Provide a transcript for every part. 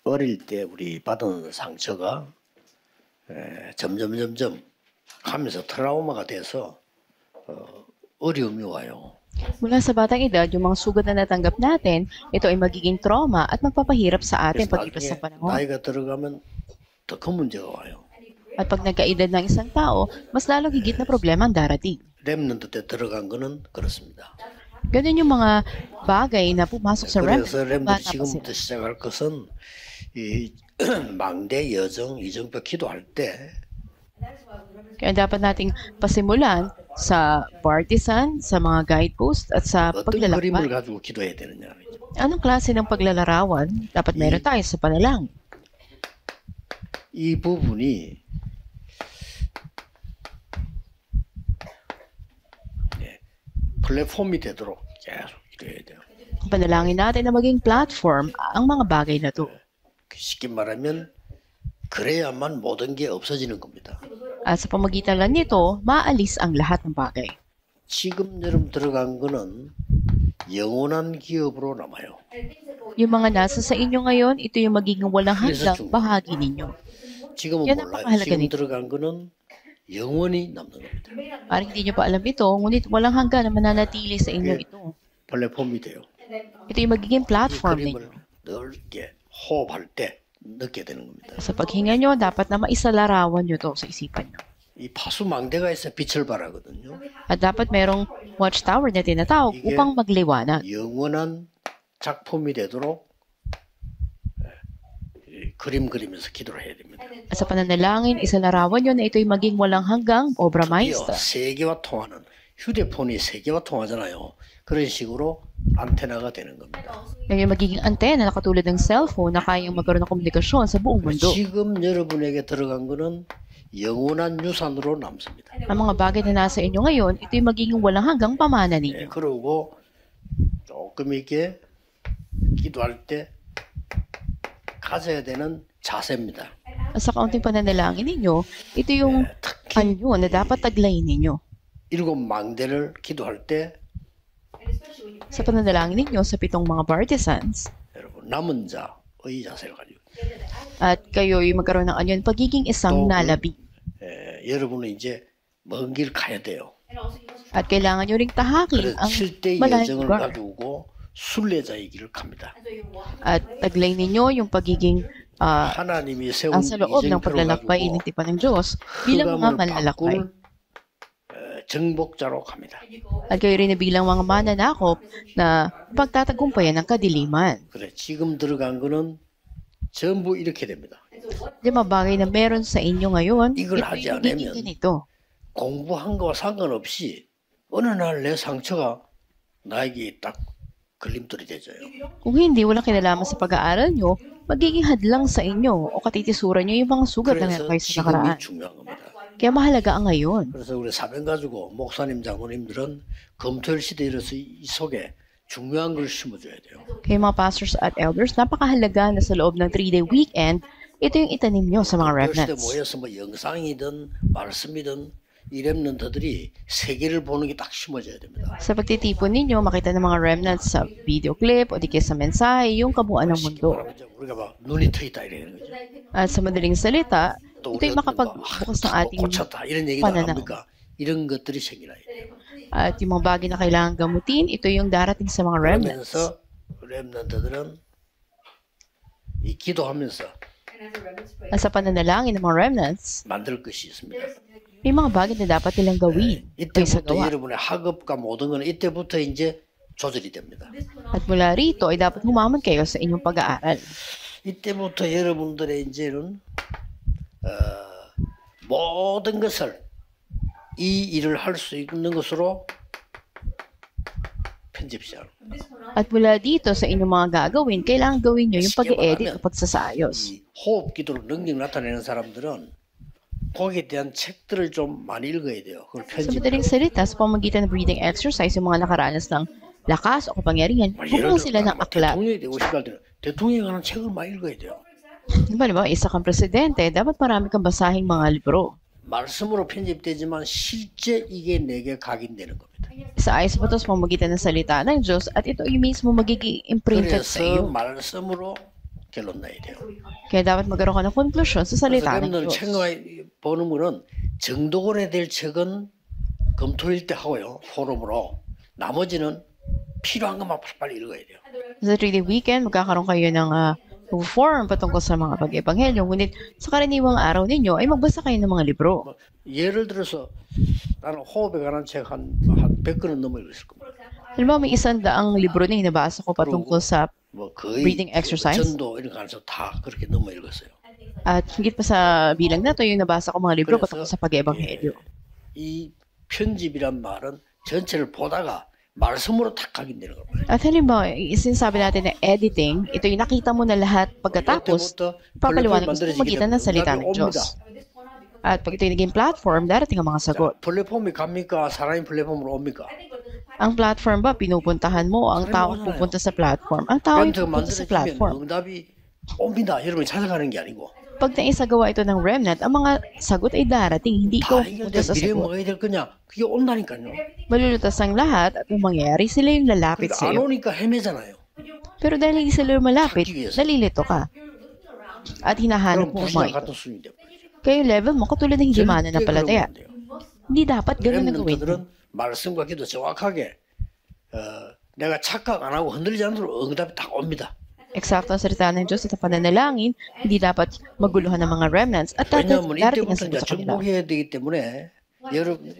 어릴 때 우리 받은 상처가 점점 하면서 트라우마가 돼서 어려움이 와요. Mula sa batang edad, yung mga sugat na natanggap natin, ito ay magiging trauma at magpapahirap sa atin 그래서 paglipas 나중에 ng panahon. 나이가 들어가면 더 큰 문제가 와요. At pag nagkaedad ng isang tao, mas lalong higit na problema ang darating. 렘넌트 때 들어간 거는 그렇습니다. Ganun yung mga bagay na pumasok sa 그래서 remnant. 렘넌트 Bata pa sila. 지금부터 시작할 것은 이 망대 여정 이정표 기도할 때 Kaya dapat nating pasimulan sa partisan, sa mga guidepost, at sa 어떤 그림을 paglalakbay. 가지고 기도해야 되느냐. Anong klase ng paglalarawan dapat meron tayo sa panalangin? 이 부분이 플랫폼이 되도록 계속 이래야 돼요. Ang panalangin natin na maging platform ang mga bagay na to. 쉽게 말하면 그래야만 모든 게 없어지는 겁니다. At sa pamagitan lang nito, maalis ang lahat ng bagay. 지금 여러분 들어간 거는 영원한 기업으로 남아요. Yung mga nasa sa inyo ngayon, ito yung magiging walang hanggang bahagi ninyo. 지금은 Yan ang 몰라요. pakahalaga 지금 nito. 들어간 거는 영원히 남는 겁니다. Parang hindi nyo pa alam ito, ngunit walang hanggan na mananatili sa inyo ito. 플랫폼이 돼요. Ito yung magiging 이 platform ninyo. 그림을 넓게 호흡할 때 넣게 되는 겁니다. Sa paghinga nyo, dapat na maisalarawan nyo to sa isipan nyo. 이 파수망대가 있어 빛을 발하거든요. At dapat merong watchtower na tinatawag 이게 upang magliwanag. 영원한 작품이 되도록 그림 그리면서 기도를 해야 됩니다. At sa pananalangin, isalarawan nyo na ito'y maging walang hanggang obra 이요, maestra. 세계와 통하는 휴대폰이 세계와 통하잖아요. 그런 식으로 안테나가 되는 겁니다. Yung magiging antena na katulad ng cellphone na kayang magkaroon ng komunikasyon sa buong mundo. 지금 여러분에게 들어간 거는 영원한 유산으로 남습니다. Ang mga bagay na nasa inyo ngayon, ito'y magiging walang hanggang pamana 네, ninyo. 그러고 조금 이렇게 기도할 때 가져야 되는 자세입니다. At sa kaunting pananalangin ninyo, ito yung 특히 anyo na dapat taglayin ninyo. 일곱 망대를 기도할 때 Sa pananalangin ninyo sa 7 mga partisans, 여러분 남은 자의 자세를 가지고 at kayo'y magkaroon ng anyon pagiging isang nalabi. 여러분은 이제 먼 길 가야 돼요. At kailangan nyo ring tahakin 그래서 ang 7대 malayong 여정을 lugar. 가지고 순례자의 길을 갑니다. At taglay ninyo yung pagiging 하나님이 세운 sa loob ng 이정표를 paglalakbay 가지고 inintipan ng Diyos bilang mga 흑암을 manlalakbay. 바꿀 정복자로 갑니다. At kayo rin na bilang mga mananakop na pagtatagumpayan ng kadiliman. 그래 지금 들어간 거는 전부 이렇게 됩니다. Di mga bagay na meron sa inyo ngayon, 이걸 ito 하지 yung 않으면 magiging ganito. 공부한 거와 상관없이 어느 날 내 상처가 나에게 딱 걸림돌이 되져요. Kung hindi, walang kinalaman sa pag-aaral nyo, magiging hadlang sa inyo o katitisuran nyo yung mga sugat na 그래서 meron kayo sa 지금이 nakaraan. 중요한 겁니다. Kaya mahalaga ang ngayon. 그래서 우리 사명 가지고 목사님 장로님들은 검토일 시대에 이르러서 이 속에 중요한 걸 심어줘야 돼요. Kaya mga pastors at elders, napakahalaga na sa loob ng 3-day weekend, ito yung itanim nyo sa mga 검토일 시대 remnants. 모여서 뭐 영상이든 말씀이든 이 렘넌트들이 세계를 보는 게 딱 심어져야 됩니다. Sa pagtitipon ninyo, makita ng mga remnants sa video clip o di kaya sa mensahe, yung kabuuan ng mundo. 말하면 우리가 막 눈이 트있다 이러는 거죠. At sa madaling salita, 또 ito'y 우리가 makapagbukas ng ating 고쳤다 이런 얘기도 안 pananaw. 합니까? 이런 것들이 생기나요. At yung mga bagay na kailangan gamutin, ito yung darating sa mga remnants. 그러면서 렘넌트들은 이 기도하면서 At sa pananalangin ng mga remnants, 만들 것이 있습니다. may mga bagay na dapat nilang gawin o 이때부터 isagawa. 여러분의 학업과 모든 건 이때부터 이제 조절이 됩니다. At mula rito ay dapat humamon kayo sa inyong pag-aaral. 이때부터 여러분들의 이제는 모든 것을 이 일을 할 수 있는 것으로 편집 시작. At mula dito sa inyong mga gagawin, kailangan gawin nyo yung pag-edit o pagsasayos. 이 호흡 기도로 능력 나타내는 사람들은 거기에 대한 책들을 좀 많이 읽어야 돼요. 그걸 Sa 편집. madaling salita, sa pamagitan ng breathing exercise, yung mga nakaranas ng lakas o kapangyarihan, buksan sila ng aklat. 대통령이 되고 싶을 때는 대통령에 관한 책을 많이 읽어야 돼요. Diba, isa kang presidente, dapat marami kang basahing mga libro. 말씀으로 편집되지만 실제 이게 내게 각인되는 겁니다. Sa ayos ba ito sa pamagitan ng salita ng Diyos at ito yung mismo magiging imprinted sa 그래서 iyo. 말씀으로 결론 나야 돼요. Kaya dapat magkaroon ka ng konklusyon sa 그래서 salita ng 랩런더는 Diyos. 책을 보는 거는 정독을 해야 될 책은 검토일 때 하고요. 포럼으로. 나머지는 필요한 것만 빨리 읽어야 돼요. Sa 3-day weekend, magkakaroon kayo ng forum patungkol sa mga pag-ebanghelyo. Ngunit sa karaniwang araw ninyo ay magbasa kayo ng mga libro. 예를 들어서 나는 호흡에 관한 책 한 100권은 넘어 읽었을 겁니다. Halimbawa, may 100 libro na hinabasa ko patungkol sa 뭐 거의 breathing exercise. 전도 이런 거 안에서 다 그렇게 넘어 읽었어요. At higit pa sa bilang na to, yung nabasa ko mga libro patungkol sa pag-ebanghelyo. 이 편집이란 말은 전체를 보다가 말씀으로 탁 각인되는 겁니다. At halimbawa, sinasabi natin na editing, ito yung nakita mo na lahat pagkatapos, papaliwanag mo sa magitan ng salita ng Diyos. At pag ito yung naging platform, darating ang mga sagot. 플랫폼이 갑니까? 사람이 플랫폼으로 옵니까? Ang platform ba, pinupuntahan mo, ang tao pupunta sa platform. Ang tao yung 멘트가 pupunta sa 만들어지면 platform. 응답이 옵니다. 여러분이 찾아가는 게 아니고. Pag naisagawa ito ng remnant, ang mga sagot ay darating, hindi ikaw 다 pupunta 해결돼 sa 미래에 sagot. 뭐 해야 될 거냐? 그게 온다니까요. Malulutas ang lahat at ang mangyayari, sila yung lalapit 그러니까 sa 안 iyo. 오니까 헤매잖아요. Pero dahil hindi sila malapit, nalilito ka. At hinahanap 그럼 mo ang 불신앙 mga ito. 같은 수준이 돼요. Kaya yung level mo, katulad ng hindi mananampalataya. 돼요. Hindi dapat ganun ang gawin mo. 렘넌트들은 말씀과 기도 정확하게 내가 착각 안 하고 흔들리지 않도록 응답이 딱 옵니다. Eksakto ang salita ng Diyos at ang pananalangin, hindi dapat maguluhan ng mga remnants at 왜냐하면 darating ang 이때부터 sagot 이제 sa kanila. 정복해야 되기 때문에 여러분들이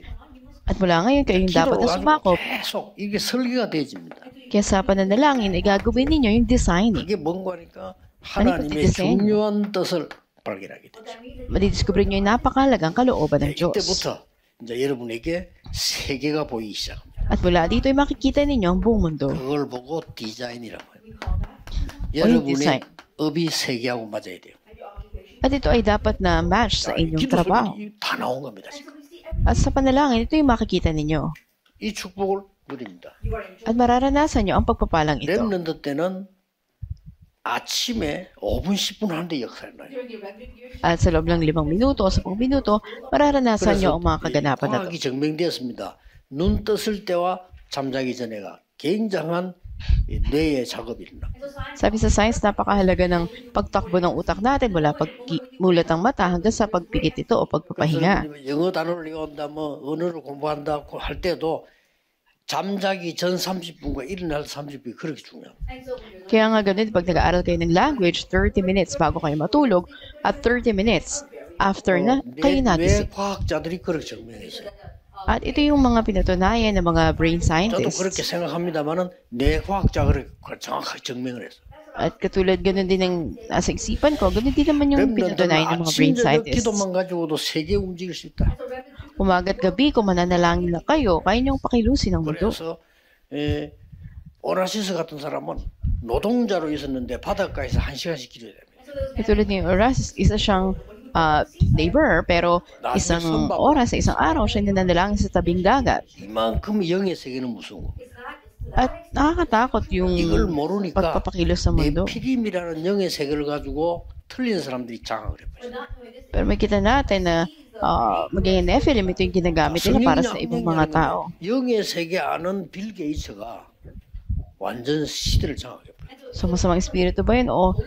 At mula ngayon, kayo yung dapat 기도를 na 가지고 sumakop. 계속 이게 설계가 되어집니다. Kaya sa pananalangin, ay gagawin ninyo yung designing. 그게 뭔가 하니까 하나님의 디자인? 중요한 뜻을 발견하게 되죠. Madidiscover nyo yung napakalagang kalooban ng Diyos. 이때부터 이제 여러분에게 세계가 보이기 시작합니다. At mula dito ay makikita ninyo ang buong mundo. 그걸 보고 디자인이라고 해요. 디자인. 여러분의 업이 세계하고 맞아야 돼요. At ito ay dapat na match sa inyong 기도 trabaho. 소리 다 나온 겁니다. 지금. At sa panalangin, ito yung makikita ninyo. 이 축복을 누립니다. At mararanasan nyo ang pagpapalang ito. 렘넌트 때는 아침에 5분, 10분 하는데 역사를 나요. At sa loob ng 5 minuto o 10 minuto, mararanasan nyo 그래서 ang mga kaganapan na ito. 과학이 증명되었습니다. 눈 떴을 때와 잠자기 전에가 굉장한 이 뇌의 작업이 일어납니다. Sabi sa science, napakahalaga ng pagtakbo ng utak natin mula pagmulat ng mata hanggang sa pagpikit ito o pagpapahinga. 그래서 영어 단어를 외운다, 뭐 언어를 공부한다 할 때도 잠자기 전 30분과 일어날 30분이 그렇게 중요합니다. Kaya nga ganun, pag nag-aaral kayo ng language, 30 minutes bago kayo matulog at 30 minutes after na kayo 뇌 nagising. 과학자들이 그렇게 증명했어요. At ito yung mga pinatunayan ng mga brain 저도 그렇게 scientists. 생각합니다만은 뇌 과학자가 그렇게 정확하게 증명을 했어요. At katulad ganun din ng nasa isipan ko, ganun din naman yung 렘넌트는 pinatunayan ng mga brain 아침 저녁 scientists. 기도만 가지고도 세계 움직일 수 있다. Umagat gabi, kung mananalangin lang kayo, kaya niyong pakilusin ang mundo. 그래서 오나시스 같은 사람은 노동자로 있었는데 바닷가에서 1시간씩 기도해야 됩니다. Katulad ni Oras, isa siyang laborer, pero isang oras sa isang araw siya nananalangin sa tabing dagat. 이만큼 영의 세계는 무서운 겁니다. At nakakatakot yung 이걸 모르니까 pagpapakilos sa mundo. 네피림이라는 영의 세계를 가지고 틀린 사람들이 장악을 해버려요. Pero makita natin na maging Nephilim, ito yung ginagamit nila para sa ibang mga tao. 영의 세계 아는 빌 게이츠가 완전 시대를 장악해버려요. So masamang espiritu ba yun o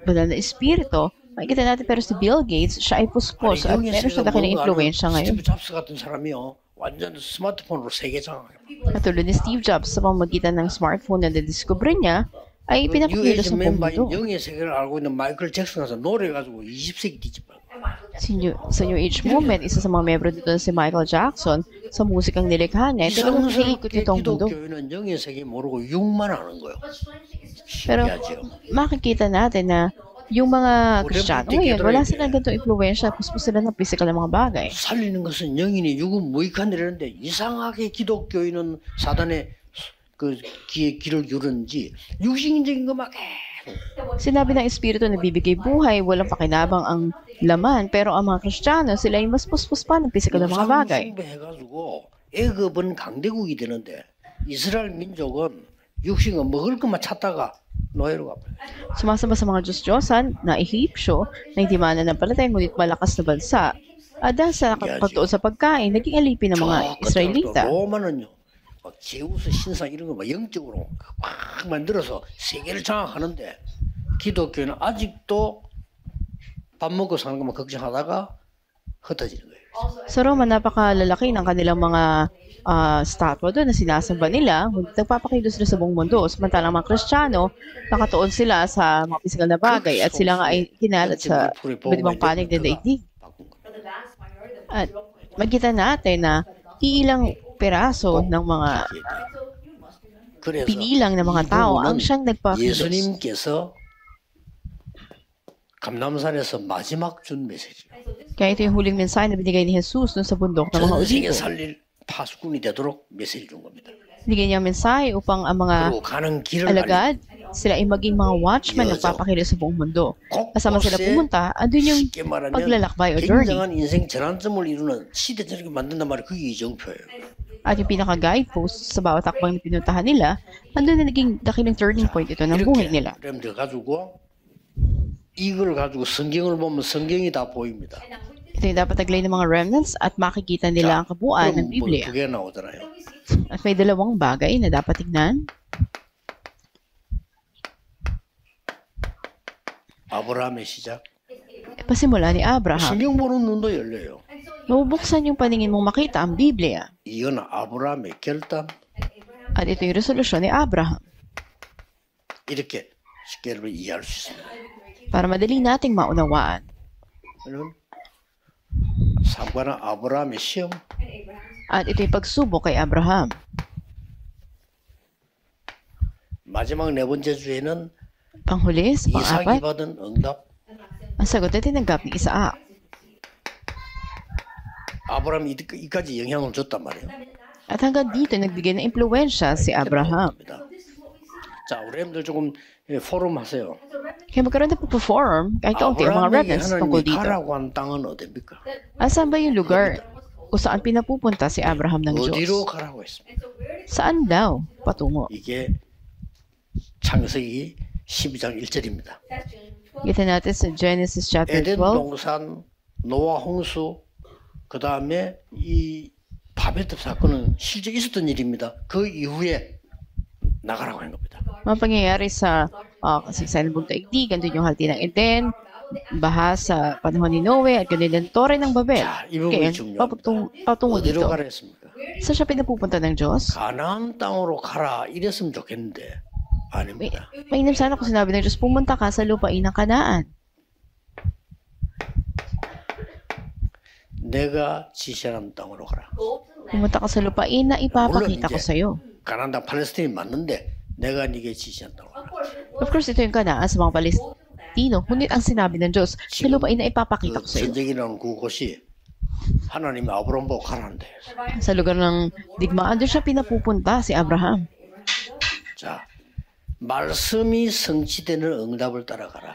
banal na espiritu? Makikita natin pero si Bill Gates, siya ay puspos at meron siya laki ng influensya ngayon. 스티브 잡스 같은 사람이요 완전 스마트폰으로 세계 장악해요. Katulad ni Steve Jobs, sa pamamagitan ng smartphone na nadiscover niya, ay pinapakilos 뉴에이지 sa buong 멤버인 mundo. 영의 세계를 알고 있는 마이클 잭슨 가서 노래 가지고 20세기 뒤집어요. Sa New Age Movement, isa sa mga membro dito na si Michael Jackson, sa musikang nilikha niya, ito naman hiniikot 이상스럽게 itong mundo. 기독교인은 영의 세계 모르고 육만 아는 거예요. Pero 신기하죠. makikita natin na yung mga Kristiyano ngayon, wala silang ganitong influensya, puspos sila ng physical na mga bagay. 살리는 것은 영인이 육은 무익한 일이라는데 이상하게 기독교인은 사단의 그 귀에 귀를 기울였는지 육신적인 것만 계속 Sinabi ng Espiritu na bibigay buhay, walang pakinabang ang laman, pero ang mga Kristiyano, sila ay mas puspos pa ng physical na mga bagay. 숭배해가지고 애굽은 강대국이 되는데 이스라엘 민족은 육신과 먹을 것만 찾다가 노예로 가버려요. Sumasamba sa mga Diyos-Diyosan na Ehipsyo na hindi mananampalataya ngunit malakas na bansa. At dahil sa pagtuon sa pagkain, naging alipin ng mga Israelita. 로마는요, 막 제우스 신상 이런 거 막 영적으로 막 만들어서 세계를 장악하는데 기독교는 아직도 밥 먹고 사는 것만 걱정하다가 흩어지는 거예요. Sa Roma, napakalalaki ng kanilang mga statwa doon na sinasamba nila. Nagpapakilos sila sa buong mundo. Samantalang mga Kristiyano, nakatuon sila sa mga pisikal na bagay at sila nga ay kinalat sa iba't ibang panig ng daigdig. At makita natin na iilang piraso ng mga pinilang ng mga tao ang siyang nagpakilos. 예수님께서 감람산에서 마지막 준 메시지. Kaya ito yung huling mensahe na binigay ni Jesus dun sa bundok ng mga 전 세계 olivo. 살릴 파수꾼이 되도록 메시지 준 겁니다. Binigay niya ang mensahe upang ang mga 그리고 가는 길을 alagad, sila ay maging mga watchman na nagpapakilos sa buong mundo. Kasama sila pumunta, andun yung 쉽게 말하면 paglalakbay o journey. 굉장한 인생 전환점을 이루는 시대적인 만든단 말이에요. 그게 이정표예요. At yung pinaka-guidepost sa bawat takbang na pinuntahan nila, andun na naging dakilang turning point ito ng buhay nila. 이렇게 가지고 이걸 가지고 성경을 보면 성경이 다 보입니다. Ito yung dapat taglay ng mga remnants at makikita nila ang kabuuan ng 그럼 Biblia. 그게 나오잖아요. At may dalawang bagay na dapat tignan. 아브라함의 시작. Pasimula ni Abraham. 성경 보는 눈도 열려요. Mabubuksan yung paningin mong makita ang Biblia. 이건 아브라함의 결단. At ito yung resolusyon ni Abraham. 이렇게 쉽게 여러분 이해할 수 있습니다. Para madali nating maunawaan. 여러분, 삼관은 아브라함의 시험. At ito yung pagsubok kay Abraham. 마지막 네 번째 주에는 Panghuli, sa 이삭이 pang-apat, 받은 응답. ang sagot na tinanggap ni Isaac. 아브라함이 이까지 영향을 줬단 말이에요. At hanggang dito, nagbigay ng impluensya si Abraham. 자, 우리 여러분들 조금 포럼 하세요. Kaya magkaroon na po-perform kahit kaunti ang mga 아브라함에게 remnants tungkol 하나님이 dito. 가라고 한 땅은 어디입니까? Asan ba yung lugar kung saan pinapupunta si Abraham ng 어디로 Diyos? 가라고 했습니까? Saan daw patungo? 이게 창세기 12장 1절입니다. Kita natin sa Genesis chapter 에덴 12. 동산, 노아 홍수, 그 다음에 이 바벨탑 사건은 실제 있었던 일입니다. 그 이후에 나가라고 한 겁니다. Mga pangyayari sa kasaysayan ng buong daigdig, andun yung halti ng Eden, baha sa panahon ni Noe, at ganun din tore ng Babel. 자, 이 부분이 Kaya, 중요합니다. patungo 어디로 dito. 가라 했습니까? Saan siya pinapupunta ng Diyos? 가나안 땅으로 가라 이랬으면 좋겠는데 아닙니다. Mainam sana kung sinabi ng Diyos, pumunta ka sa lupain ng Kanaan. 내가 지시하는 땅으로 가라. Pumunta ka sa lupain na ipapakita ko sa iyo. 가나안 땅 팔레스타인이 맞는데 내가 네게 지시한 땅으로 가라. Of course, ito yung Kanaan sa mga Palestino. Ngunit ang sinabi ng Diyos, sa lupain na ipapakita ko sa iyo. 전쟁이라는 그곳이 하나님이 아브라함 보고 가라는데. Sa lugar ng digmaan, doon siya pinapupunta si Abraham. 자, 말씀이 성취되는 응답을 따라가라.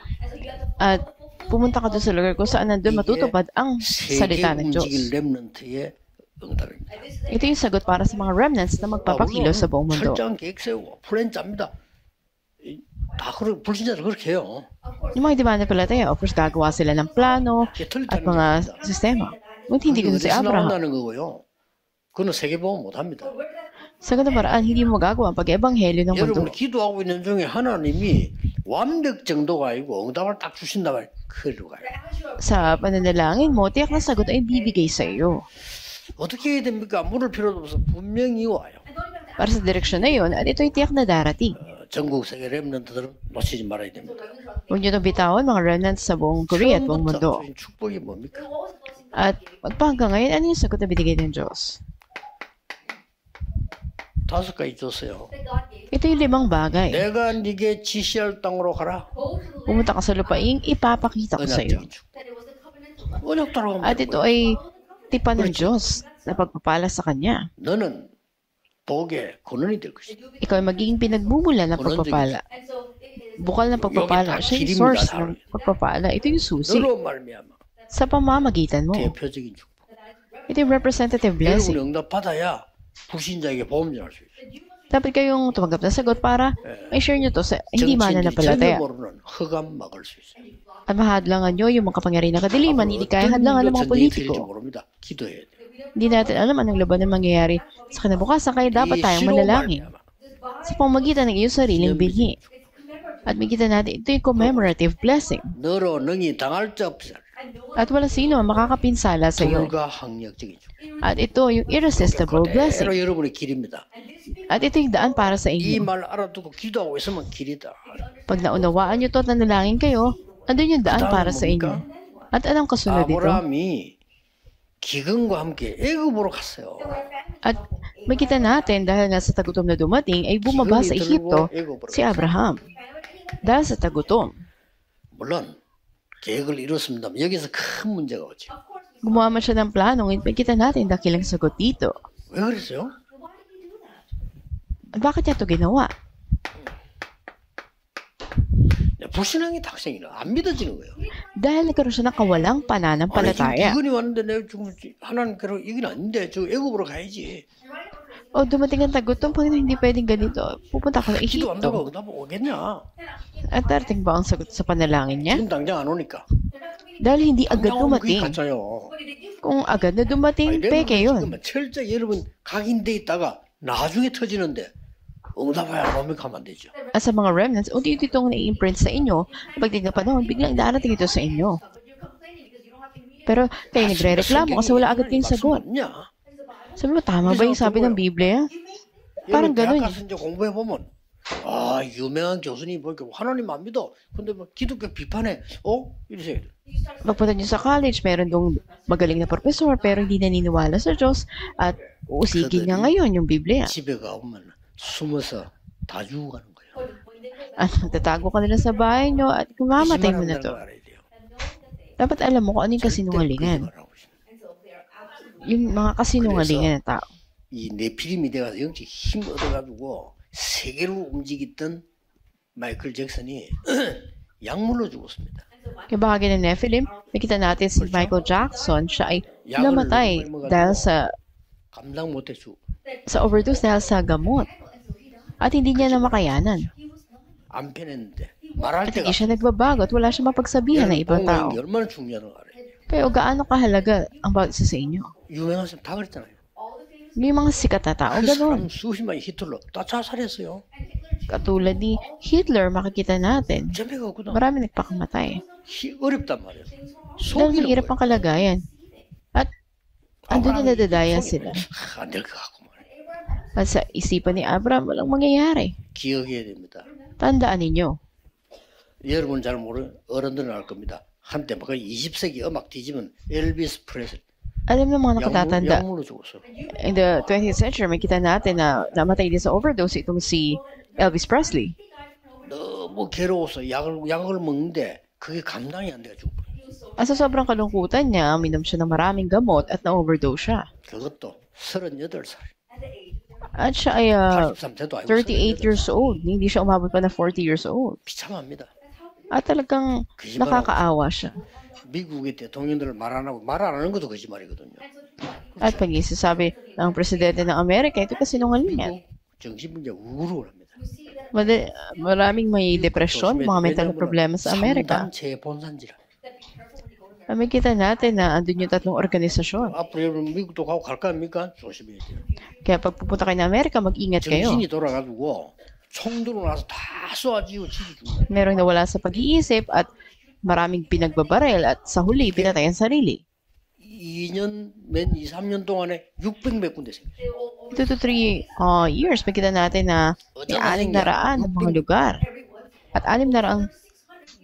At pumunta ka doon sa lugar kung saan nandun matutupad ang 세계 salita ng Diyos. 움직일 렘넌트의 응답입니다. Ito yung sagot para sa mga remnants na magpapakilos sa buong mundo. 철저한 계획 세우고 플랜 짭니다. 다 불신자들 그렇게 해요. Yung mga dimanapalataya, of course, gagawa sila ng plano 이게 at 틀렸다는 mga 겁니다. sistema. Ngunit hindi 그게 ko si 어디서 Abraham. 나온다는 거고요. 그거는 세계보험 못합니다. Sa ganung paraan, hindi mo magagawa ang pag-ebanghelyo ng mundo. 여러분 기도하고 있는 중에 하나님이 완벽 정도가 아니고 응답을 딱 주신다 말이에요. 그리로 가요. Sa pananalangin mo, tiyak na sagot ay bibigay sa iyo. 어떻게 해야 됩니까? 물을 필요도 없어 분명히 와요. Para sa direksyon na yun, at ito'y tiyak na darating. 전국 세계 렘넌트들은 놓치지 말아야 됩니다. Huwag niyo itong bitawan, mga remnants sa buong Korea at buong 처음부터 mundo. 주신 축복이 뭡니까? At magpahanggang ngayon, ano yung sagot na binigay ng Diyos? 5가지 줬어요. Ito yung 5 bagay. 내가 네게 지시할 땅으로 가라. Pumunta ka sa lupaing, ipapakita ko sa iyo. 언약적인 축복. 언약도라고 At 하면 ito ay tipan ng Diyos na pagpapala sa Kanya. 너는 복의 근원이 될 것이다. Ikaw ay magiging pinagmumula ng pagpapala. Bukal ng pagpapala, siya yung source ng pagpapala. Ito yung susi 너로 말미암아 sa pamamagitan mo. 대표적인 축복. Ito yung representative blessing. 여러분이 응답 받아야 불신자에게 보험 전할 수 있어요. Dapat kayong tumanggap na sagot para may share nyo to sa hindi 정치인들이 전혀 mananampalataya. 모르는 흑암 막을 수 있어요. At mahadlangan nyo yung mga kapangyarihan ng kadiliman, hindi kaya hadlangan ng mga 전쟁이 될지 politiko. 모릅니다. 기도해야 돼요. Hindi natin alam anong laban ng mangyayari sa kinabukasan, kaya dapat 이 tayong 시로 manalangin 말미암아 sa pamamagitan ng iyong sariling binhi. At makita natin, ito yung commemorative blessing. 너로 능히 당할 자 없으라. At wala sino ang makakapinsala sa iyo. 불가항력적이죠. At ito yung irresistible blessing. 그대로 여러분의 길입니다. At ito yung daan para sa 이 inyo. 말 알아두고 기도하고 있으면 길이다. Pag naunawaan nyo to at nanalangin kayo, andun yung daan para sa inyo. At anong kasunod dito? 아브라함이 기근과 함께 애굽으로 갔어요. At makita natin dahil nga sa tagutom na dumating ay bumaba sa Ehipto si Abraham. Dahil sa tagutom. 물론 계획을 이뤘습니다만 여기서 큰 문제가 오죠. Gumawa man siya ng plano, ngunit makita natin dakilang sagot dito. 왜 그랬어요? At bakit niya ito ginawa? 불신앙이 탁생이라 안 믿어지는 거예요. Dahil nagkaroon siya ng kawalang 아니 지금 pananampalataya. 기근이 왔는데 내가 지금 하나님께로 이건 아닌데 저 애굽으로 가야지. O dumating ang tagutom, Panginoon, hindi pwedeng ganito. Pupunta ako sa 기도 안 되고 Ehipto. 그다음 오겠냐? At darating ba ang sagot sa panalangin niya? 지금 당장 안 오니까. Dahil hindi agad 당장 오면 그게 dumating. 가짜요. Kung agad na dumating, peke yun. 지금 철저히 여러분 각인돼 있다가 나중에 터지는데 응답하여 안 오면 가면 안 되죠. At sa mga remnants, unti-unti itong na-imprint sa inyo. Pagdating na panahon, biglang darating ito sa inyo. Pero kayo nagre-reklamo kasi wala agad kayong sagot. 없냐? Sabi mo, tama ba yung sabi ng Biblia? Parang 대학 ganun. 가서 이제 공부해 보면 아 유명한 교수님 보니까 하나님 안 믿어. 근데 뭐 기독교 비판해. 이러세요. Pagpunta niyo sa college, meron dong magaling na professor pero hindi naniniwala sa Diyos at uusigin nga ngayon yung Biblia. 집에 가보면 숨어서 다 죽어가는 거예요. At tatago ka nila sa bahay nyo at kumamatay mo na 거짓말한다는 to. 걸 알아야 돼요. Dapat alam mo kung ano yung 절대 kasinungalingan. 거짓말 안 하고 있어요. Yung mga kasinungalingan na tao. 이 네피림이 돼가서 영적 힘 얻어가지고 세계를 움직였던 마이클 잭슨이 약물로 죽었습니다. Yung bahagi ng Nephilim, nakita natin si Michael Jackson, siya ay namatay dahil 감당 못해 죽. sa overdose dahil sa gamot. At hindi niya na makayanan. 안 편했는데 말할 At 때가 hindi siya nagbabago at wala siya mapagsabihan ng ibang tao. 얼마나 중요한 거 알아요. Kaya gaano kahalaga ang bawat isa sa inyo? 유명한 사람 다 그랬잖아요. May mga sikat na tao, 그 gano'n. 사람 수십만이 히틀러 다 자살했어요. Katulad ni Hitler, makikita natin. 재미가 없거든. Marami nagpakamatay. 어렵단 말이에요. Dahil mahirap ang kalagayan. At andun na nadadaya sila. 안될 것 같고 말이에요. At sa isipan ni Abraham, walang mangyayari. 기억해야 됩니다. Tandaan ninyo. 여러분 잘 모르는 어른들은 알 겁니다. 한때 막 20세기 음악 뒤지면 엘비스 프레슬리 Alam ng mga nakatatanda, 약물로 죽었어. in the 20th century, makita natin na namatay din sa overdose itong si Elvis Presley. 너무 괴로워서 약을 먹는데 그게 감당이 안 돼가지고 At sa sobrang kalungkutan niya, minom siya ng maraming gamot at na-overdose siya. 그것도 38살. At siya ay 83세도 아니고 38 years old. Hindi siya umabot pa na 40 years old. 비참합니다. At talagang nakakaawa siya. 미국의 대통령들 말 안 하는 것도 거짓말이거든요. At pag isasabi ng presidente ng Amerika, ito kasi nungalingan. 미국 정신분야 우울을 합니다. Maraming may depresyon, mga mental na problema sa Amerika. 삼단체 본산지라. Makikita natin na andun yung tatlong organisasyon. 앞으로 여러분 미국도 가고 갈까 합니까? 조심해야 돼요. Kaya pag pupunta kayo ng Amerika, mag-ingat kayo. 정신이 돌아가지고 총들고 나서 다 쏘아지고 지지 죽는 Merong nawala sa pag-iisip at maraming pinagbabarel at sa huli, pinatay ang sarili. 2년, 2, 3년 동안에 600 몇 군데 생겼어요. 2 to 3 years, makita natin na may 600 ng mga lugar. At 600,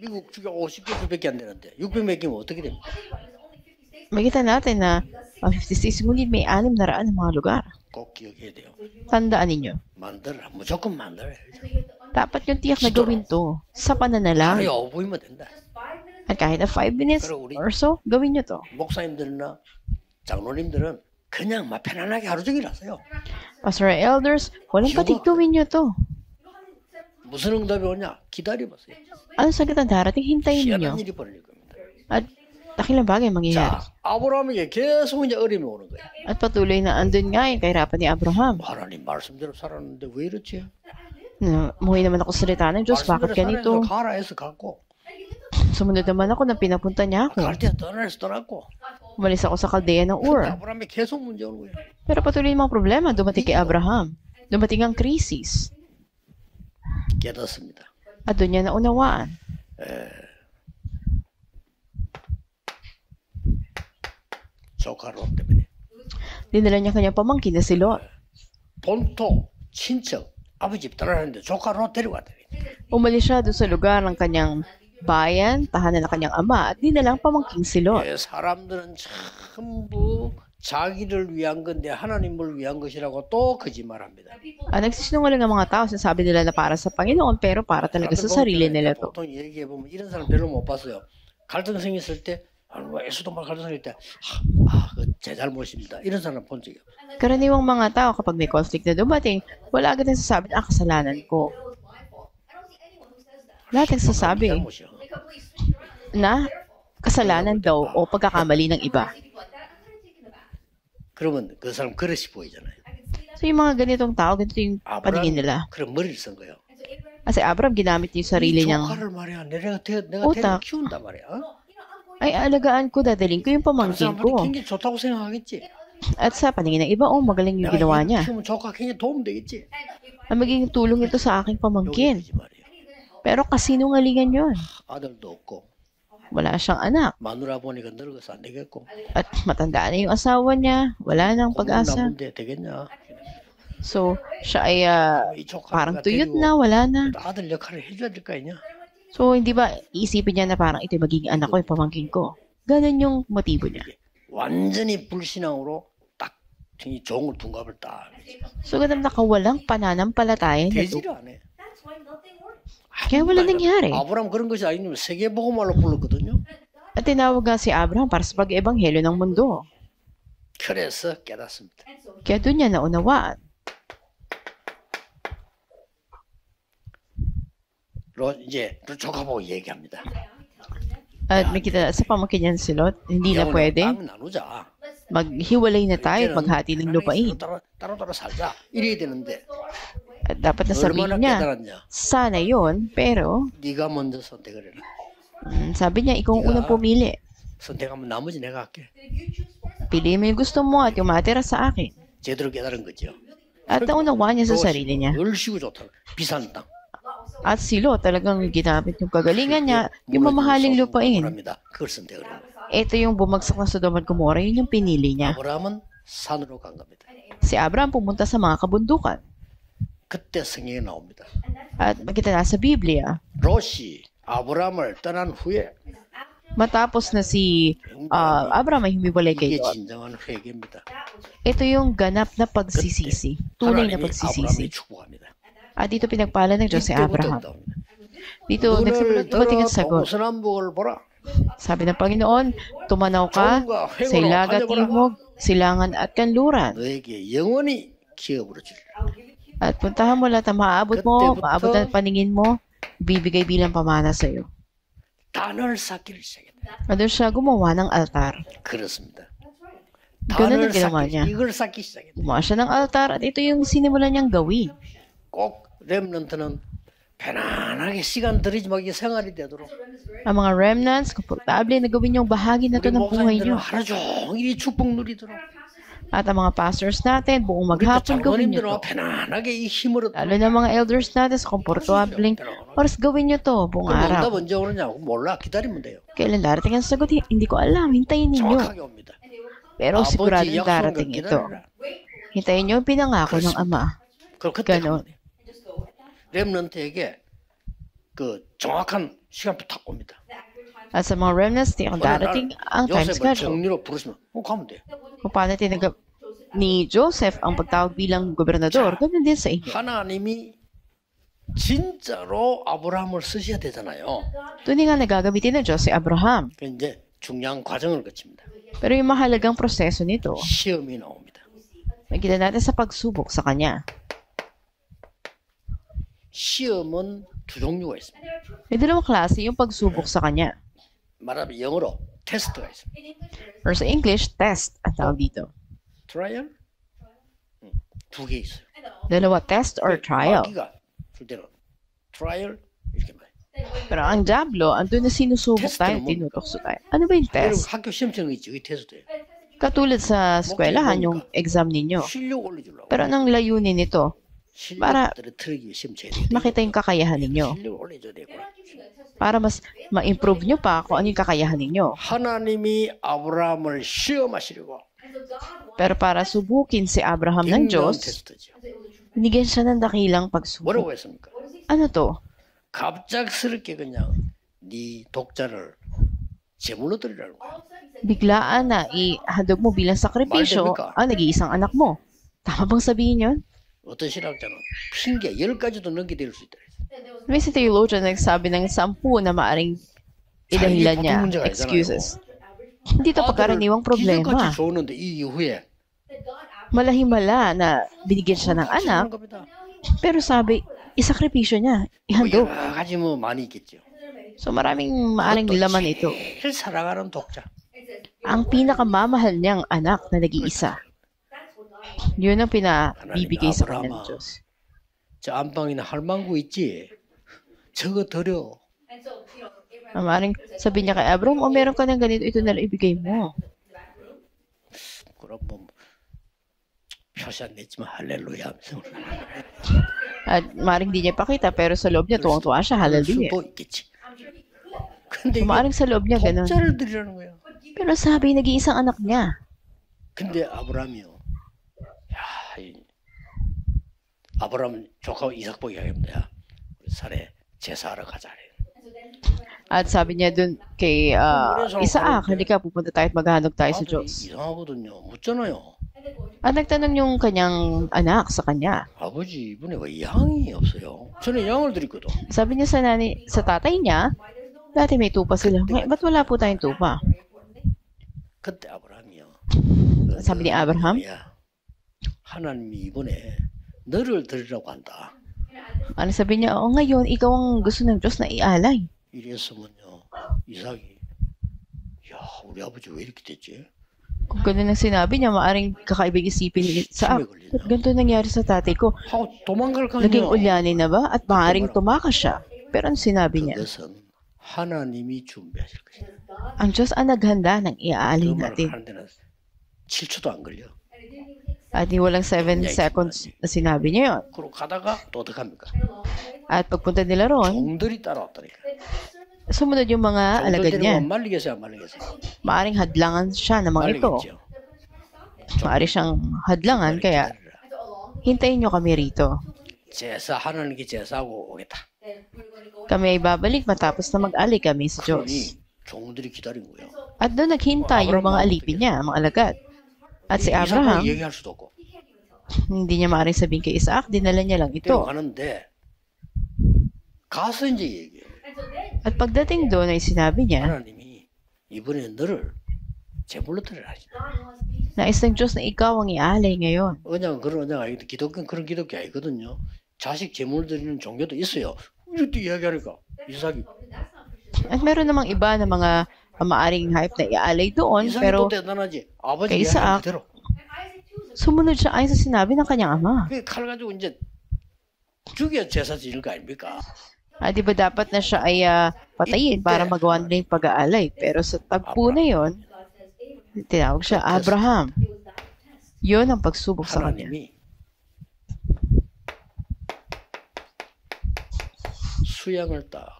미국 주가 50개수밖에 안 되는데 600 몇 개면 어떻게 됩니까? makita natin na 56, ngunit may 600 ng mga lugar. 꼭 기억해야 돼요. Tandaan ninyo. 만들어라. 무조건 만들어야 돼. Dapat yung tiyak na gawin to sa pananalangin. 하루에 5분이면 된다. At kahit na 5 minutes or so, gawin nyo to. 목사님들이나 장로님들은 그냥 막 편안하게 하루 종일 하세요. Pastor elders, walang patig gawin nyo to. 무슨 응답이 오냐? 기다려보세요. Ano sagot ang darating? Hintayin 희한한 ninyo. 일이 벌어질 겁니다. At dakilang bagay mangyayari. 자, 아브라함에게 계속 이제 어려움이 오는 거예요. At patuloy na andun nga yung kahirapan ni Abraham. 하나님 말씀대로 살았는데 왜 이렇지? Muhi naman ako sa salita ng Diyos, bakit ganito? 가라 해서 갔고 Sumunod naman ako nang pinapunta niya ako. 갈대야 떠나서 떠났고 Umalis ako sa Kaldea ng Ur. 아브라함이 계속 문제 오는 거예요. Pero patuloy yung mga problema dumating kay Abraham. Dumating ang krisis. 깨닫습니다. At doon niya naunawaan. 조카 롯 때문에. Dinala niya kanyang pamangkin na si Lot. 본토, 친척, 아버지 집 떠나는데 조카 롯 데려갔다. Umalis siya doon sa lugar ng kanyang bayan, tahanan ng kanyang ama, at dinala ang pamangkin si Lot. 사람들은 전부 자기를 위한 건데 하나님을 위한 것이라고 또 거짓말합니다. Nagsisinungaling ang mga tao, sinasabi nila na para sa Panginoon, pero para talaga sa sarili nila to. 보통 얘기해 보면 이런 사람 별로 못 봤어요. 갈등 생겼을 때, 예수도 막 갈등 생길 때, 제 잘못입니다. 이런 사람 본 적이 없어요. Karaniwang mga tao, kapag may conflict na dumating, wala agad nagsasabi na, kasalanan ko. Lahat nagsasabi 잘못이요. na kasalanan daw o pagkakamali ng iba. 그러면 그 사람 그릇이 보이잖아요. So yung mga ganitong tao, ganito yung paningin nila. 그럼 머리를 쓴 거예요. Kasi Abraham ginamit niya yung sarili niyang, 조카를 말이야, 내가 우탁. 키운단 말이야. ay alagaan ko, dadaling ko yung 다른 pamangkin 사람한테 ko. 굉장히 좋다고 생각하겠지. At sa paningin ng iba, magaling yung ginawa 얘를 niya. 키우면 조카 굉장히 도움 되겠지. Magiging tulong ito sa aking 여기 pamangkin. 그러지 말이에요. Pero kasinungalingan yun. 아들도 없고 Wala siyang anak. 마누라 보니까 늙어서 안 되겠고. At matanda na yung asawa niya. Wala nang pag-asa. 나쁜데 되겠냐? So, siya ay 이 조카가 parang tuyot 데리고 na, wala na. 아들 역할을 해줘야 될 거 아니냐? So, hindi ba iisipin niya na parang ito yung magiging anak ko, yung pamangkin ko. Ganun yung motibo niya. 완전히 불신앙으로 딱 좋은 걸 둔갑을 딱 So, ganun nakawalang pananampalataya na ito. 되지를 않아. Kaya wala nangyari. 아브라함 그런 것이 아니면 세계복음말로 불렀거든요. At tinawag nga si Abraham para sa pag-ebanghelyo ng mundo. 그래서 깨닫습니다. Kaya doon niya naunawaan. 이제 조카 보고 얘기합니다. At may kita sa pamangkin niyan si Lot, hindi na 영혼의 pwede. 땅 나누자. Maghiwalay na tayo at maghati ng lupain. 따로따로 살자. 이래야 되는데 At dapat na 얼마나 sabihin niya, 깨달았냐? sana yon, pero 네가 먼저 선택을 해라. sabi niya, ikaw ang unang pumili. 선택하면 나머지 내가 할게. Pili mo yung gusto mo at yung matira sa akin. 제대로 깨달은 거죠. At naunawaan niya sa sarili niya. 얼씨구 좋다. 비싼 땅. At si Lot talagang ginamit yung kagalingan niya, yung mamahaling lupain. 합니다. 그걸 선택을 해요. Ito yung bumagsak na Sodom at Gomorrah, yun yung pinili niya. 아브라함은 산으로 간 겁니다. Si Abraham pumunta sa mga kabundukan. 그때 성경에 나옵니다. At makita na sa Biblia, 롯이 아브라함을 떠난 후에 matapos na si Abraham ay humiwalay kay 이게 Lot. 진정한 회개입니다. Ito yung ganap na pagsisisi, tunay na 하나님이 아브라함을 pagsisisi. 축복합니다. At dito pinagpala ng Diyos si 이때부터 Abraham. 나옵니다. Dito 눈을 dumating 들어 ang sagot. 동서남북을 보라. Sabi ng Panginoon, tumanaw ka 좋은가 sa 횡으로 ilaga, 달려보라. timog, silangan at kanluran. 너에게 영원히 기업으로 주리라. At puntahan mo lahat ang maaabot mo, maabot ang paningin mo, bibigay bilang pamana sa iyo. 단을 쌓기를 시작했다. At doon siya gumawa ng altar. 그렇습니다. Ganun 단을 ang ginawa 쌓기, niya. 이걸 쌓기 시작했다. Gumawa siya ng altar at ito yung sinimulan niyang gawin. 꼭 렘넌트는 편안하게 시간 들이지 말고 생활이 되도록 Ang mga remnants, komportable na gawin yung bahagi na 우리 to ng buhay 목사님들은 niyo. 하루 종일 축복 누리도록 At ang mga pastors natin, buong 우리 또 maghapon gawin niyo 장로님들은 to. 편안하게 이 힘으로 Lalo na mga elders natin sa komportabling oras gawin niyo to buong 그럼 araw. 응답 언제 오느냐고 몰라 기다리면 돼요. Kailan darating ang sagot? Hindi ko alam. Hintayin ninyo. 정확하게 옵니다. Pero sigurado 아버지 약속을 darating ito. 기다리라. Hintayin niyo yung pinangako ng Ama. 그럼 그때 가non. 하면 돼요. 렘넌트에게 그 정확한 시간표 딱 옵니다. At sa mga remnants, di ang darating ang time 요셉을 schedule. 정리로 부르시면 가면 돼요. Kung paano tinanggap ni Joseph ang pagtawag bilang gobernador, ganun din sa inyo. 하나님이 진짜로 아브라함을 쓰셔야 되잖아요. Tunay nga nagagamitin ng Diyos si Abraham. 그 이제 중요한 과정을 거칩니다. Pero yung mahalagang proseso nito, 시험이 나옵니다. makita natin sa pagsubok sa kanya. 시험은 두 종류가 있습니다. May dalawang klase yung pagsubok sa kanya. 말하면 영어로 테스트가 있습니다. Or sa English, test ang tawag dito. 트라이얼? 두 개 있어요. Dalawa, test or trial. 마귀가 줄 때는 트라이얼 이렇게 말해요. Pero ang Diablo, andun na sinusubok tayo, tinutokso tayo. Ano ba yung 여러분 test? 학교 시험처럼 있죠. 이 테스트예요. Katulad sa eskwelahan, yung exam ninyo. 실력 올려주려고. Pero anong layunin nito? para 실력들을 틀기 시험 쳐야 되거든요. makita yung kakayahan ninyo. 실력을 올려줘야 되고. Para mas ma-improve nyo pa kung ano yung kakayahan ninyo. 하나님이 아브라함을 시험하시려고 Pero para subukin si Abraham ng 빅면 Diyos, 테스트죠. binigyan siya ng dakilang pagsubok. 뭐라고 했습니까? Ano to? 갑작스럽게 그냥 네 독자를 제물로 드리라는 거야. Biglaan na ihandog mo bilang sakripisyo Mahal ang nag-iisang anak mo. Tama bang sabihin yun? 어떤 신학자는 핑계 10가지도 넘게 될 수 있다. May si theologian nagsabi ng 10 na maaring idahilan niya, 보통 문제가 excuses. Hindi to pagkaraniwang problema. 기적같이 줬는데 이 이후에 Malahimala na binigyan siya ng anak, 하는 겁니다. pero sabi, isakripisyo niya, 뭐 ihandog. 여러 가지 뭐 많이 있겠죠. So maraming maaring laman ito. 제일 사랑하는 독자. Ang pinakamamahal niyang anak na nag-iisa. Yun ang pinabibigay sa kanya ng Diyos. 저 안방이나 할망구 있지? 저거 드려. Maring sabi niya kay Abram, meron ka ng ganito, ito na lang ibigay mo. 그럼 뭐 표시 안 냈지만 할렐루야 하면서 At maring di niya pakita, pero sa loob niya, tuwang-tuwa siya, hallelujah. 수도 있겠지. 근데 So, maring sa loob niya, ganun. 독자를 드리라는 거야. Pero sabi, nag-iisang anak niya. 근데 아브라함이요. 야, 아브라함 조카 이삭 보기 하겠다. 야, 우리 산에 제사하러 가자. At sabi niya dun kay Isaac, halika, pupunta tayo at maghanap tayo sa Diyos. 이상하거든요. 묻잖아요. At nagtanong yung kanyang anak sa kanya. 아버지 이번에 왜 양이 없어요? 저는 양을 드렸거든. Sabi niya sa tatay niya, dati may tupa sila. Ngayon, ba't wala po tayong tupa? 그때 아브라함이요. Sabi ni Abraham, 야, 하나님이 이번에 너를 드리라고 한다. ano sabi niya, ngayon, ikaw ang gusto ng Diyos na ialay. 이랬으면요. 이삭이 야, 우리 아버지 왜 이렇게 됐지? Kung ganun ang sinabi niya, maaring kakaibig isipin ni Isaac. Ba't ganito nangyari sa tatay ko? 하고 도망갈 거 Naging 아니에요. ulyanin na ba? At maaaring tumakas siya. Pero ano sinabi niya? 그것은 하나님이 준비하실 것이다. Ang Diyos ang naghanda ng 그 iaalay 말을 natin. 하는 데는 7초도 안 걸려. At di walang 7 seconds na sinabi niya yun. 그러고 가다가 또 어떻게 합니까? At pagpunta nila ron, 종들이 따라왔다니까. sumunod yung mga alagad 종들 niya. 데리고 말리겠어요, 안 말리겠어요? Maaring hadlangan siya ng mga ito. 말리겠죠. Maaari siyang hadlangan, kaya hintayin niyo kami rito. 제사 하나님께 제사하고 오겠다. Kami ay babalik matapos na mag-alay kami sa Diyos. 그러니 종들이 기다린 거예요. At doon naghintay yung mga alipin niya, mga alagad. At si Abraham, 이삭하고 얘기할 수도 없고. hindi niya maaaring sabihin kay Isaac, dinala niya lang ito. 가는데 가서 이제 얘기해요. At pagdating doon ay sinabi niya, 하나님이 이번에 너를 제물로 드리라. nais ng Diyos na ikaw ang ialay ngayon. 언약 그런 언약 아니거든. 기독교는 그런 기독교 아니거든요. 자식 제물 드리는 종교도 있어요. 이것도 이야기하니까 이삭이 At meron namang iba na mga maaring hype na ialay doon, 이삭이 pero 또 대단하지. 아버지 kay 이야기 Isaac, 그대로. sumunod siya ayon sa sinabi ng kanyang ama. 그 칼 가지고 이제 죽여 제사 지낼 거 아닙니까? Di ba dapat na siya ay patayin para magawa nila yung pag-aalay? Pero sa tagpo na yon, tinawag siya Abraham. Yun ang pagsubok sa kanya. 하나님이 수양을 딱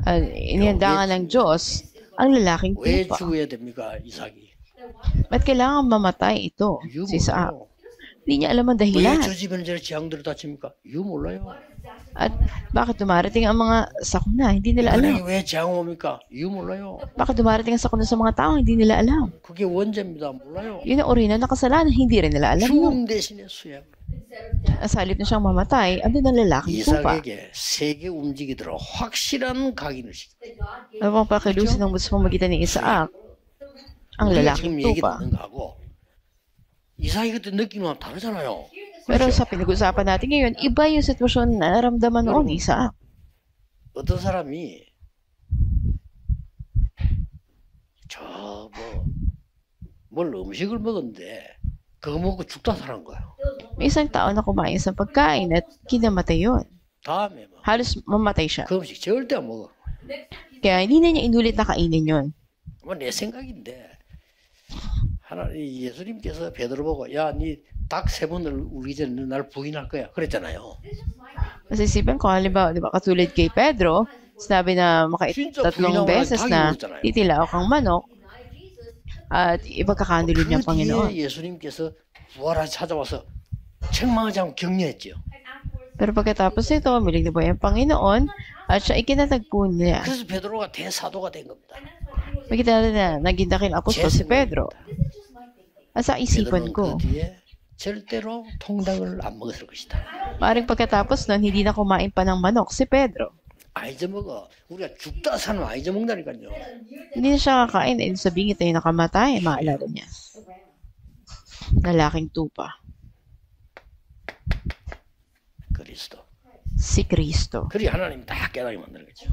Inihandangan ng Diyos ang lalaking 왜 tupa. 죽어야 됩니까 이삭이? Ba't kailangan mamatay ito, 이유 si Isaac? 몰라요. Hindi niya alam ang dahilan. 왜 저 집에는 저렇게 재앙들을 다칩니까? 이유 몰라요. At bakit dumarating ang mga sakuna? Hindi nila 인간에게 alam. 왜 재앙 옵니까? 이유 몰라요. Bakit dumarating ang sakuna sa mga tao? Hindi nila alam. 그게 원죄입니다. 몰라요. Yun ang orihinal na kasalanan. Hindi rin nila alam yun. 죽음 대신에 수양. Sa halip na siyang mamatay, andun ang lalaking tupa. 이삭에게 세계 움직이도록 확실한 각인을 시켜. Ano pang pakilusin ng gusto pamagitan ni Isaac? Ang 우리가 lalaking 지금 얘기 tupa. 듣는 거하고 이삭이 그때 느끼는 거랑 다르잖아요. Pero 그렇죠? sa pinag-usapan natin ngayon, iba yung sitwasyon na naramdaman noon ni Isaac. 어떤 사람이 뭘 음식을 먹었는데 그거 먹고 죽다 사는 거예요. May isang tao na kumain sa pagkain at kinamatay yun. 다음에 뭐 Halos mamatay siya. 그 음식 절대 안 먹어. Kaya hindi na niya inulit na kainin yun. 뭐 내 생각인데 하나님 예수님께서 베드로 보고 야, 니 딱 3번을 울기 전에 날 부인할 거야. 그랬잖아요. Kasi isipin ko, halimbawa, di ba, katulad kay Pedro, sinabi na 진짜 tatlong 부인하고 beses 닭이 na 울었잖아요. titilaok ang manok at ipagkakandulo 그 niya ang Panginoon. 뒤에 예수님께서 부활하시 찾아와서 책망하지 않고 격려했죠. Pero pagkatapos nito, milig na buhay ang Panginoon at siya ikinatagpo niya. 그래서 베드로가 대사도가 된 겁니다. Makita natin na naging dakilang apostol si Pedro. At sa isipan 베드로는 ko, 그 뒤에 절대로 통닭을 안 먹었을 것이다. maaaring pagkatapos nun, hindi na kumain pa ng manok si Pedro. 안 잊어먹어. 우리가 죽다 사는 안 잊어먹는다니까요. Hindi na siya kakain dahil sabihin ito yung nakamatay, maalala niya. Lalaking tupa. 그리스도. Si Kristo. 그리 하나님 다 깨닫게 만드는 거죠.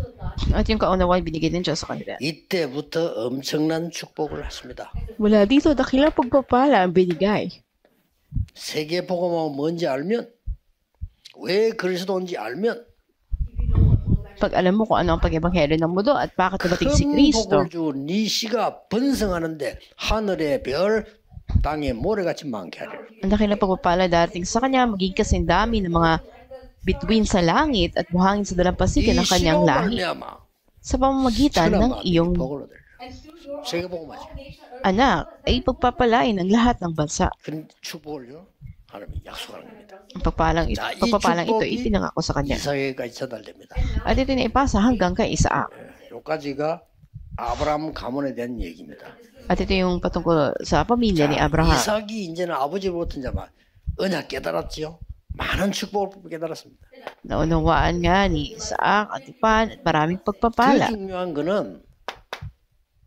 At yung kaunawaan binigay ng Diyos sa kanila. 이때부터 엄청난 축복을 하십니다. Mula dito, dakilang pagpapala ang binigay. 세계복음은 뭔지 알면, 왜 그리스도인지 알면 Pag alam mo kung ano ang pag-ebanghelyo ng mundo at bakit dumating si 큰 Kristo, 복을 준 니시가 번성하는데 하늘의 별, 땅의 모래같이 많게 하리라. ang dakilang pagpapala darating sa kanya, magiging kasing dami ng mga bituin sa langit at buhangin sa dalampasigan ng kanyang 시로 lahi 말미암아 sa pamamagitan ng 천하만이 iyong 복을 얻을. 세계복음하죠. anak ay pagpapalain ng lahat ng bansa. 그 축복을요 하나님이 약속하는 겁니다. Ang pagpapalang ito ipinangako sa kanya. 이삭에게까지 전달됩니다. At ito na ipasa hanggang kay Isaac. 여기까지가 아브라함 가문에 대한 얘기입니다. At ito yung patungkol sa pamilya ni Abraham. 이삭이 이제는 아버지로부터 이제 막 언약 깨달았지요. 많은 축복을 깨달았습니다. Naunawaan nga ni Isaac at Ipan at maraming 더 pagpapala. 중요한 거는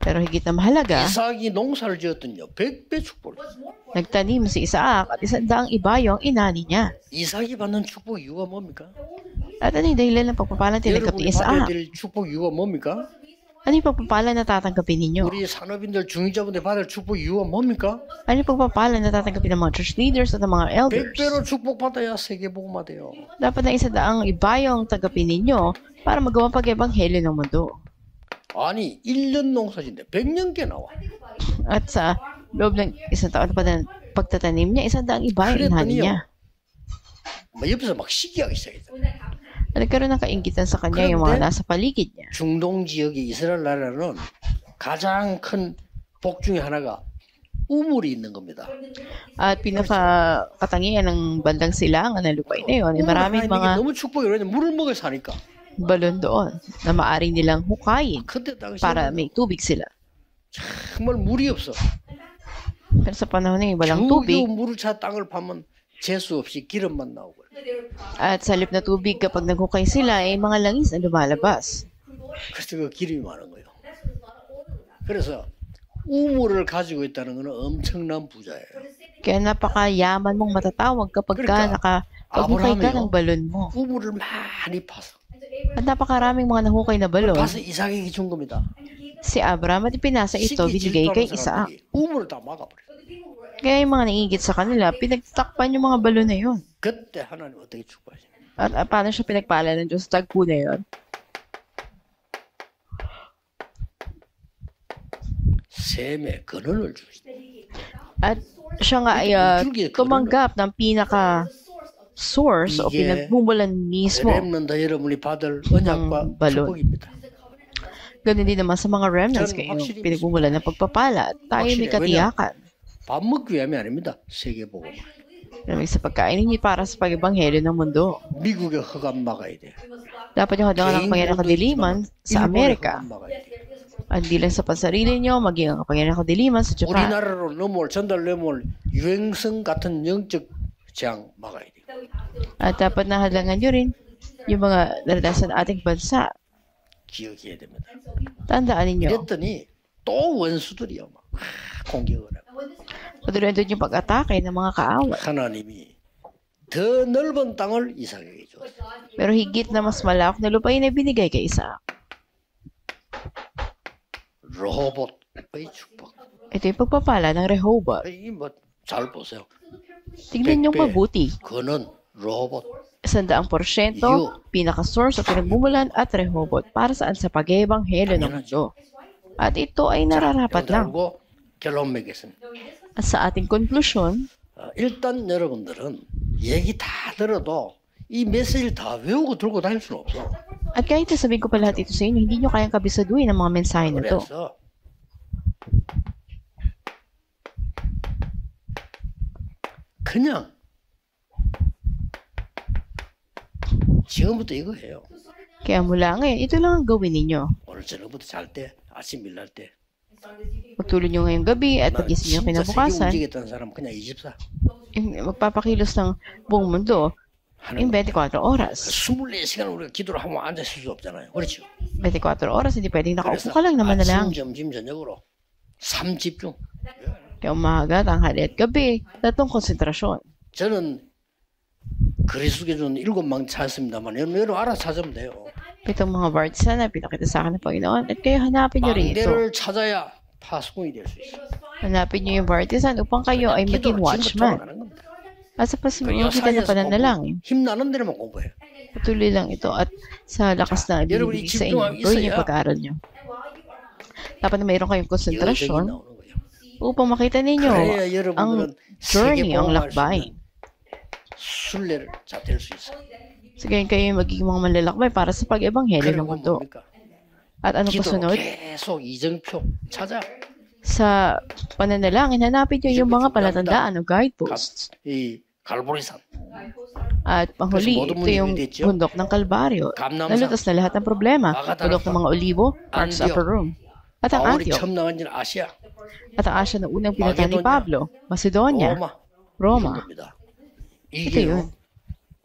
Pero higit na mahalaga, 이삭이 농사를 지었더니요 100배 축복을 줬어요. nagtanim si Isaac at 100 ibayo ang inani niya. 이삭이 받는 축복 이유가 뭡니까? At ano yung dahilan ng pagpapala tinanggap ni 여러분이 받아야 Isaac? 될 축복 이유가 뭡니까? Ano yung pagpapala na tatanggapin ninyo? 우리 산업인들 중위자분들 받을 축복 이유가 뭡니까? Ano yung pagpapala na tatanggapin ng mga church leaders at ng mga elders? 100배로 축복받아야 세계복음화 돼요. Dapat na 100 ibayo ang tanggapin ninyo para magawa pag-ebanghelyo ng mundo. 아니 1년 농사진데 100년께 나와. At sa loob ng 1 taon pa ng pagtatanim niya, 100 ibayo ang inani niya. 막 옆에서 막 시기하기 시작했다. At nagkaroon ng kainggitan sa kanya yung mga nasa paligid niya. 중동 지역의 이스라엘 나라는 가장 큰 복 중에 하나가 우물이 있는 겁니다. At pinaka-katangian ng bandang silangan ng lupain na yun, ay maraming 이게 mga 너무 축복이 왜냐면 물을 먹어 사니까. balon doon na maaring nilang hukayin 그때 당시에 para may tubig sila. 정말 물이 없어. Pero sa panahon na yun, walang tubig. 겨우 물을 차 땅을 파면 재수 없이 기름만 나오고. At sa halip na tubig, kapag naghukay sila, ay mga langis na lumalabas. 그래서 그 기름이 많은 거예요. 그래서 우물을 가지고 있다는 것은 엄청난 부자예요. Kaya napakayaman mong matatawag kapag ka nakapag-hukay ka ng balon mo. 우물을 많이 파서. At napakaraming mga nahukay na balon. 파서 이삭에게 준 겁니다. Si Abraham at ipinasa ito, binigay kay Isaac. 우물을 다 막아버려. Kaya yung mga naiingit sa kanila, pinagtakpan yung mga balon na yun. 그때 하나님 어떻게 축복하시냐? At paano siya pinagpala ng Diyos sa tagpo na yun? 셈의 근원을 주시다. At siya nga ay tumanggap ng pinaka-source o pinagmumulan mismo 렘넌트 여러분이 받을 언약과 balon. 축복입니다. Ganun din naman sa mga remnants kayo, pinagmumulan ng pagpapala at tayo may katiyakan. 밥 먹기 위함이 아닙니다. 세계복음. Maraming sa pagkain hindi para sa pag-ebanghelyo ng mundo. 미국의 흑암 막아야 돼. Dapat yung hadangan ng kapangyarihan ng kadiliman sa Amerika. At di lang sa pansarili nyo, maging ang kapangyarihan ng kadiliman sa Japan. 우리나라로 넘어올 전달 넘어올 유행성 같은 영적 재앙 막아야 돼. At dapat na hadangan nyo rin yung mga naranasan ating bansa. 기억해야 됩니다. Tandaan ninyo. 그랬더니 또 원수들이요 막 공격을 하고. Patuloy doon yung pag-atake ng mga kaaway. 하나님이 더 넓은 땅을 이삭에게 줬어요. Pero higit na mas malawak na lupain na binigay kay Isaac. 로봇의 축복. Ito yung pagpapala ng Rehoboth. 잘 보세요. Tingnan nyo mabuti. 그는 로봇. 100%, pinaka-source o pinagmumulan at Rehoboth para saan sa pag-ebanghelyo ng mundo. At ito ay nararapat lang. 결론 맺겠습니다. At sa ating konklusyon, 일단 여러분들은 얘기 다 들어도 이 메시지를 다 외우고 들고 다닐 수는 없어. At kahit sasabihin ko pa lahat ito sa inyo, hindi nyo kayang kabisaduhin ang mga mensahe na to. 그래서 그냥 지금부터 이거 해요. Kaya mula ngayon, ito lang ang gawin ninyo. 오늘 저녁부터 잘 때, 아침 일날 때. Magtulog nyo ngayong gabi at 나 pagising nyo 진짜 세계 kinabukasan, 움직였다는 사람은 그냥 24. magpapakilos ng buong mundo in 하는 거. 24 oras. 24시간 우리가 기도를 하면 앉아 있을 수 없잖아요. 그렇죠? 24 oras, hindi pwedeng nakaupo 그래서 ka lang na 아침, manalangin. 점심, 저녁으로 3집중. Kaya umaga, tanghali at gabi, tatlong konsentrasyon. 저는 그리스도께 준 7망 찾았습니다만 여러분 알아서 찾으면 돼요. Pitong mga words na pinakita sa akin ng Panginoon at kayo hanapin nyo rin ito. 망대를 찾아야 파수꾼이 될 수 있어. Hanapin nyo yung partisan upang kayo ay maging 기도로 지금부터 watchman. 돌아가는 겁니다. At sa 그 pamamagitan ng pananalangin, 힘나는 데로만 공부해요. patuloy lang ito at sa lakas na ibinibigay sa inyo, gawin yung pag-aaral nyo. Dapat na mayroon kayong 여정이 konsentrasyon 나오는 거예요. upang makita ninyo 그래야 ang 여러분들은 journey, ang 세계복음할 수 lakbay. 있는 순례를 잡을 수 있어. So ngayon kayo yung magiging mga manlalakbay para sa pag-ebanghelyo ng 그리고 mundo. 뭡니까? At ano 기도로 kasunod? 계속 이정표 찾아. Sa pananalangin, hanapin nyo yung mga palatandaan o guideposts. 이 갈보리산, At panghuli, Kasi ito yung bundok ng Kalbaryo. 감남산, Nalutas na lahat ng problema. Bundok ng mga olibo, Park's Antioch. Upper Room. At ang 바울이 Antioch. 처음 나간 데는 아시아, At ang Asya na unang pinuntahan ni Macedonia. Pablo. Macedonia. 로마, Roma. 이런 겁니다. Ito 이게 yun.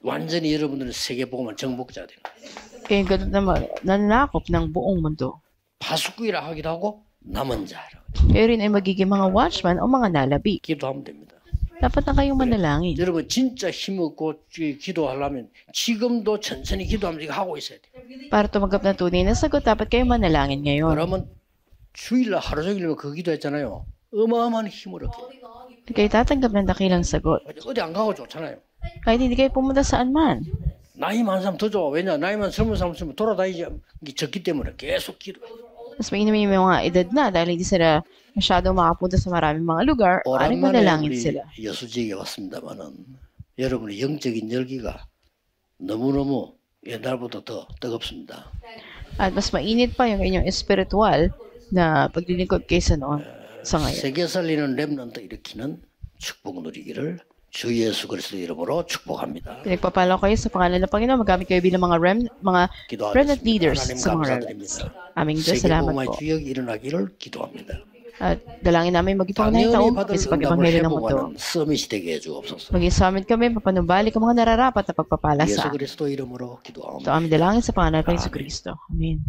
완전히 여러분들은 세계복음을 정복자가 되는 거예요. Kaya ganun na nananakop ng buong mundo. 파수꾼이라 하기도 하고 남은 자라. Kayo rin ay magiging mga watchman o mga nalabi. 기도하면 됩니다. Dapat na kayong manalangin. 여러분 진짜 힘없고 기도하려면 지금도 천천히 기도하면서 이거 하고 있어야 돼요. Para tumanggap ng tunay na sagot, dapat kayong manalangin ngayon. 그러면 주일날 하루 종일 그 기도했잖아요. 어마어마한 힘을 얻게 돼요. Kayo tatanggap ng dakilang sagot. 어디 안 가고 좋잖아요. Kahit hindi kayo pumunta saan man. 나이 많은 사람 더 좋아. 왜냐? 나이만 20살 있으면 돌아다니지 적기 때문에 계속 기도. Mas mainam yung mga edad na dahil hindi sila masyadong makapunta sa maraming mga lugar, aring 오랜만에 manalangin 우리 sila. 여수지에 왔습니다만은 여러분의 영적인 열기가 너무너무 옛날보다 더 뜨겁습니다. At mas mainit pa yung inyong espiritual na paglilingkod kaysa noon sa ngayon. 세계 살리는 렘넌트 일으키는 축복 누리기를 주 예수 그리스도 이름으로 축복합니다. Pinagpapala kayo sa pangalan ng Panginoon, magamit kayo bilang mga remnant leaders 하나님 sa mga remnants. 감사드립니다. Aming Diyos, salamat 세계복음의 po. 주역이 일어나기를 기도합니다. At dalangin namin maging pangunahing 당연히 taon 받을 sa 응답을 pag-ebanghelyo ng mundo. 회복하는 서밋이 되게 해주옵소서. Maging summit kami, mapanumbalik ang mga nararapat na pagpapala 예수 sa amin. 그리스도 이름으로 Ito 기도합니다. aming dalangin sa pangalan ng Amen. Panginoon Kristo. Amen.